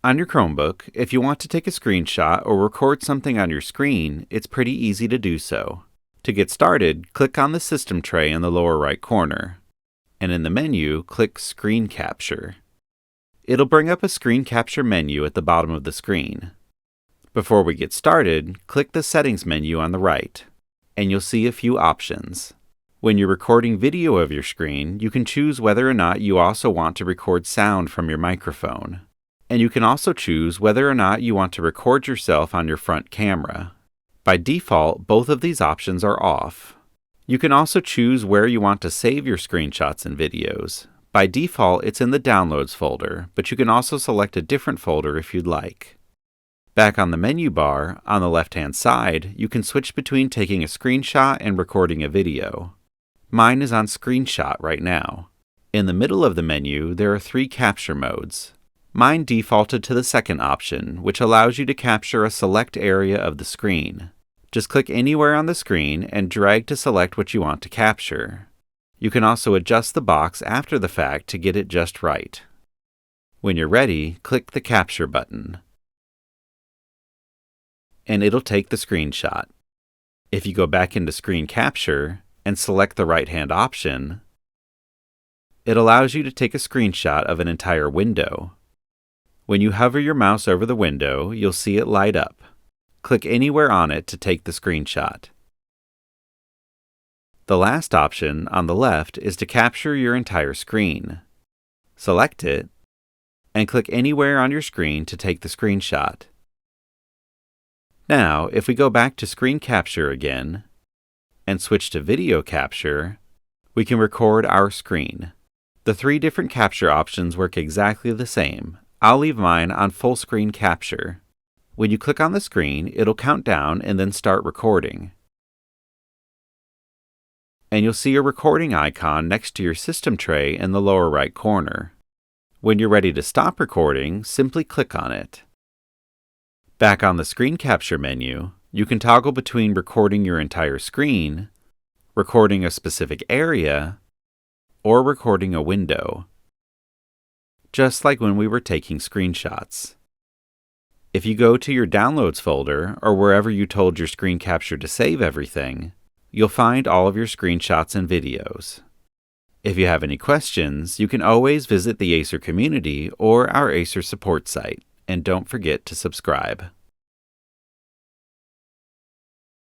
On your Chromebook, if you want to take a screenshot or record something on your screen, it's pretty easy to do so. To get started, click on the system tray in the lower right corner, and in the menu, click Screen Capture. It'll bring up a screen capture menu at the bottom of the screen. Before we get started, click the Settings menu on the right, and you'll see a few options. When you're recording video of your screen, you can choose whether or not you also want to record sound from your microphone. And you can also choose whether or not you want to record yourself on your front camera. By default, both of these options are off. You can also choose where you want to save your screenshots and videos. By default, it's in the Downloads folder, but you can also select a different folder if you'd like. Back on the menu bar, on the left-hand side, you can switch between taking a screenshot and recording a video. Mine is on Screenshot right now. In the middle of the menu, there are 3 capture modes. Mine defaulted to the second option, which allows you to capture a select area of the screen. Just click anywhere on the screen and drag to select what you want to capture. You can also adjust the box after the fact to get it just right. When you're ready, click the Capture button, and it'll take the screenshot. If you go back into Screen Capture and select the right-hand option, it allows you to take a screenshot of an entire window. When you hover your mouse over the window, you'll see it light up. Click anywhere on it to take the screenshot. The last option on the left is to capture your entire screen. Select it, and click anywhere on your screen to take the screenshot. Now, if we go back to Screen Capture again, and switch to Video Capture, we can record our screen. The 3 different capture options work exactly the same. I'll leave mine on Full Screen Capture. When you click on the screen, it'll count down and then start recording. And you'll see a recording icon next to your system tray in the lower right corner. When you're ready to stop recording, simply click on it. Back on the Screen Capture menu, you can toggle between recording your entire screen, recording a specific area, or recording a window, just like when we were taking screenshots. If you go to your Downloads folder, or wherever you told your screen capture to save everything, you'll find all of your screenshots and videos. If you have any questions, you can always visit the Acer community or our Acer support site, and don't forget to subscribe.